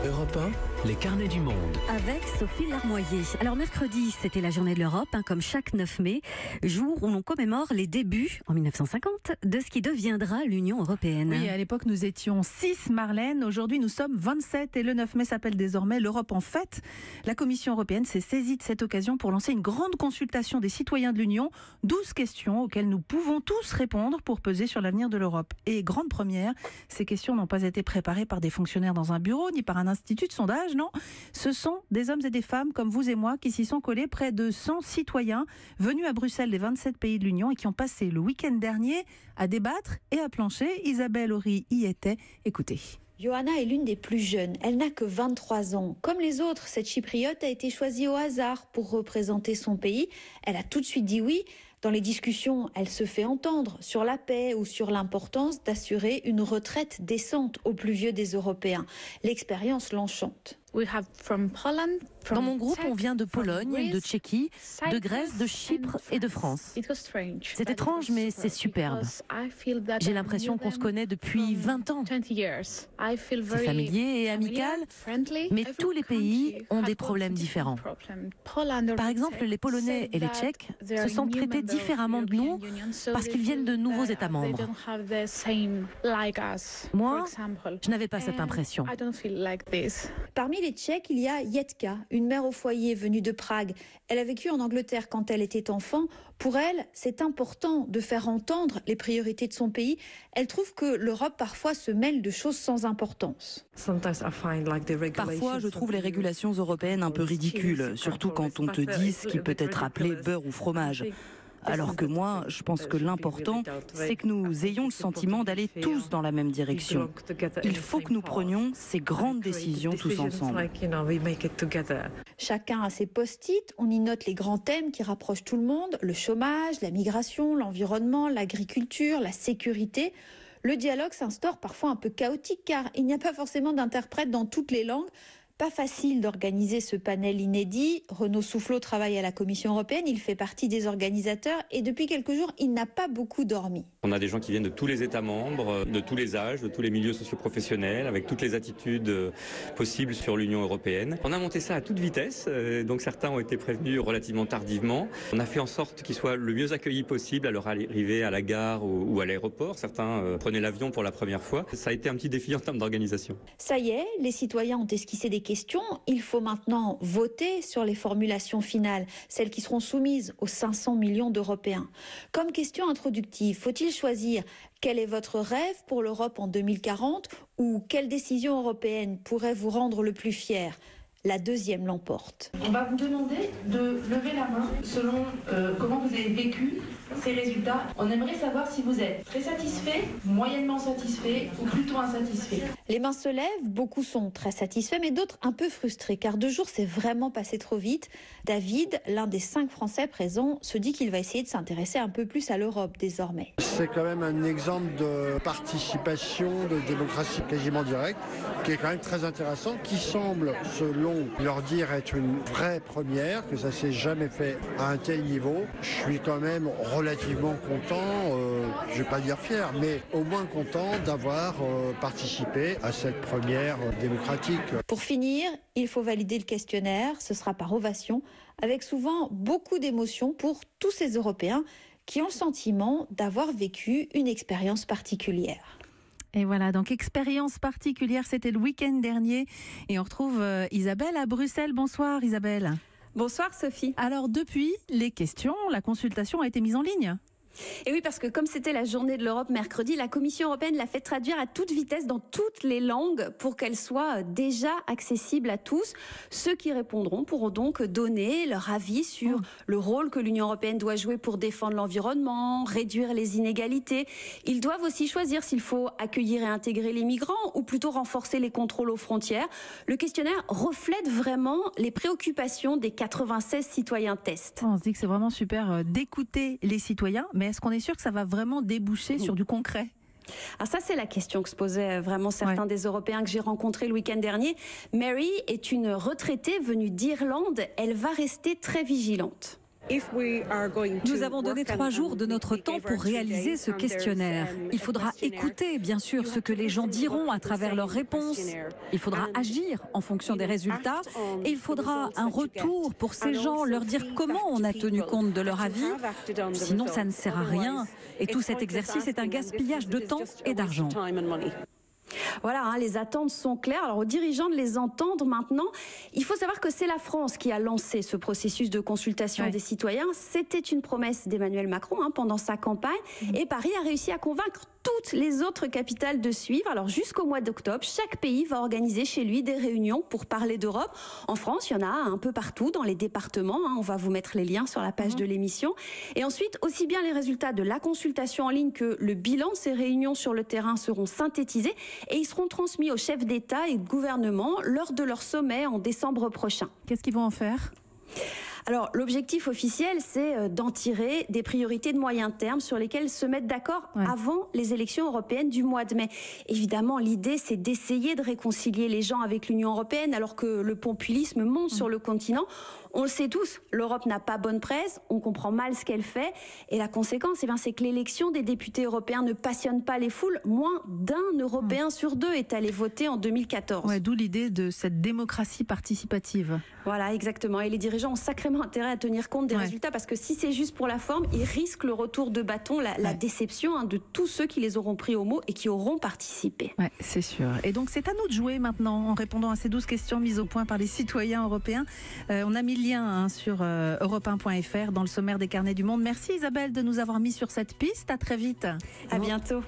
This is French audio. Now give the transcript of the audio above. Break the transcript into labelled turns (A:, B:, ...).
A: Europe 1, les carnets du monde.
B: Avec Sophie Larmoyer. Alors mercredi, c'était la journée de l'Europe, comme chaque 9 mai, jour où l'on commémore les débuts, en 1950, de ce qui deviendra l'Union européenne.
C: Oui, à l'époque nous étions 6, Marlène. Aujourd'hui nous sommes 27 et le 9 mai s'appelle désormais l'Europe en fête. La Commission européenne s'est saisie de cette occasion pour lancer une grande consultation des citoyens de l'Union. 12 questions auxquelles nous pouvons tous répondre pour peser sur l'avenir de l'Europe. Et grande première, ces questions n'ont pas été préparées par des fonctionnaires dans un bureau ni par un institut de sondage, non. Ce sont des hommes et des femmes comme vous et moi qui s'y sont collés, près de 100 citoyens venus à Bruxelles des 27 pays de l'Union et qui ont passé le week-end dernier à débattre et à plancher. Isabelle Horry y était. Écoutez.
D: Johanna est l'une des plus jeunes. Elle n'a que 23 ans. Comme les autres, cette Chypriote a été choisie au hasard pour représenter son pays. Elle a tout de suite dit oui. Dans les discussions, elle se fait entendre sur la paix ou sur l'importance d'assurer une retraite décente aux plus vieux des Européens. L'expérience l'enchante.
E: Dans mon groupe, on vient de Pologne, de Tchéquie, de Grèce, de Chypre et de France. C'est étrange, mais c'est superbe. J'ai l'impression qu'on se connaît depuis 20 ans. C'est familier et amical, mais tous les pays ont des problèmes différents. Par exemple, les Polonais et les Tchèques se sentent traités différemment de nous parce qu'ils viennent de nouveaux États membres. Moi, je n'avais pas cette impression.
D: Parmi les Tchèques, il y a Jetka, une mère au foyer venue de Prague. Elle a vécu en Angleterre quand elle était enfant. Pour elle, c'est important de faire entendre les priorités de son pays. Elle trouve que l'Europe parfois se mêle de choses sans importance.
F: Parfois, je trouve les régulations européennes un peu ridicules, surtout quand on te dit ce qui peut être appelé beurre ou fromage. Alors que moi, je pense que l'important, c'est que nous ayons le sentiment d'aller tous dans la même direction. Il faut que nous prenions ces grandes décisions tous ensemble.
D: Chacun a ses post-it, on y note les grands thèmes qui rapprochent tout le monde, le chômage, la migration, l'environnement, l'agriculture, la sécurité. Le dialogue s'instaure parfois un peu chaotique car il n'y a pas forcément d'interprète dans toutes les langues. Pas facile d'organiser ce panel inédit. Renaud Soufflot travaille à la Commission européenne, il fait partie des organisateurs et depuis quelques jours, il n'a pas beaucoup dormi.
G: On a des gens qui viennent de tous les États membres, de tous les âges, de tous les milieux socio-professionnels, avec toutes les attitudes possibles sur l'Union européenne. On a monté ça à toute vitesse, donc certains ont été prévenus relativement tardivement. On a fait en sorte qu'ils soient le mieux accueillis possible à leur arrivée à la gare ou à l'aéroport. Certains prenaient l'avion pour la première fois. Ça a été un petit défi en termes d'organisation.
D: Ça y est, les citoyens ont esquissé des questions. Il faut maintenant voter sur les formulations finales, celles qui seront soumises aux 500 millions d'Européens. Comme question introductive, faut-il choisir quel est votre rêve pour l'Europe en 2040 ou quelle décision européenne pourrait vous rendre le plus fier ? La deuxième l'emporte.
H: On va vous demander de lever la main selon comment vous avez vécu ces résultats. On aimerait savoir si vous êtes très satisfait, moyennement satisfait ou plutôt insatisfait.
D: Les mains se lèvent, beaucoup sont très satisfaits, mais d'autres un peu frustrés, car 2 jours c'est vraiment passé trop vite. David, l'un des 5 Français présents, se dit qu'il va essayer de s'intéresser un peu plus à l'Europe désormais.
I: C'est quand même un exemple de participation, de démocratie quasiment directe, qui est quand même très intéressant, qui semble, selon leur dire, être une vraie première, que ça s'est jamais fait à un tel niveau. Je suis quand même relativement content, je vais pas dire fier, mais au moins content d'avoir participé à cette première démocratique.
D: Pour finir, il faut valider le questionnaire, ce sera par ovation, avec souvent beaucoup d'émotions pour tous ces Européens qui ont le sentiment d'avoir vécu une expérience particulière.
C: Et voilà, donc expérience particulière, c'était le week-end dernier. Et on retrouve Isabelle à Bruxelles. Bonsoir Isabelle.
J: Bonsoir Sophie.
C: Alors depuis, les questions, la consultation a été mise en ligne.
J: Et oui, parce que comme c'était la journée de l'Europe mercredi, la Commission européenne l'a fait traduire à toute vitesse dans toutes les langues pour qu'elle soit déjà accessible à tous. Ceux qui répondront pourront donc donner leur avis sur le rôle que l'Union européenne doit jouer pour défendre l'environnement, réduire les inégalités. Ils doivent aussi choisir s'il faut accueillir et intégrer les migrants ou plutôt renforcer les contrôles aux frontières. Le questionnaire reflète vraiment les préoccupations des 96 citoyens tests.
C: On se dit que c'est vraiment super d'écouter les citoyens, mais est-ce qu'on est sûr que ça va vraiment déboucher sur du concret ?
J: Alors ça, c'est la question que se posaient vraiment certains des Européens que j'ai rencontrés le week-end dernier. Mary est une retraitée venue d'Irlande. Elle va rester très vigilante.
K: Nous avons donné 3 jours de notre temps pour réaliser ce questionnaire. Il faudra écouter, bien sûr, ce que les gens diront à travers leurs réponses. Il faudra agir en fonction des résultats. Et il faudra un retour pour ces gens, leur dire comment on a tenu compte de leur avis. Sinon, ça ne sert à rien. Et tout cet exercice est un gaspillage de temps et d'argent.
J: Voilà, les attentes sont claires. Alors aux dirigeants de les entendre maintenant. Il faut savoir que c'est la France qui a lancé ce processus de consultation des citoyens. C'était une promesse d'Emmanuel Macron pendant sa campagne. Et Paris a réussi à convaincre toutes les autres capitales de suivre. Alors jusqu'au mois d'octobre, chaque pays va organiser chez lui des réunions pour parler d'Europe. En France, il y en a un peu partout dans les départements. On va vous mettre les liens sur la page de l'émission. Et ensuite, aussi bien les résultats de la consultation en ligne que le bilan de ces réunions sur le terrain seront synthétisés et ils seront transmis aux chefs d'État et de gouvernement lors de leur sommet en décembre prochain.
C: Qu'est-ce qu'ils vont en faire ?
J: Alors, l'objectif officiel, c'est d'en tirer des priorités de moyen terme sur lesquelles se mettre d'accord avant les élections européennes du mois de mai. Évidemment, l'idée, c'est d'essayer de réconcilier les gens avec l'Union européenne alors que le populisme monte sur le continent. On le sait tous, l'Europe n'a pas bonne presse, on comprend mal ce qu'elle fait et la conséquence, c'est que l'élection des députés européens ne passionne pas les foules. Moins d'1 Européen sur 2 est allé voter en 2014.
C: D'où l'idée de cette démocratie participative.
J: Voilà, exactement. Et les dirigeants ont sacrément intérêt à tenir compte des résultats parce que si c'est juste pour la forme, ils risquent le retour de bâton, la déception de tous ceux qui les auront pris au mot et qui auront participé.
C: Ouais, c'est sûr. Et donc c'est à nous de jouer maintenant en répondant à ces 12 questions mises au point par les citoyens européens. On a mis le lien sur europe1.fr dans le sommaire des carnets du monde. Merci Isabelle de nous avoir mis sur cette piste. À très vite.
J: À bientôt.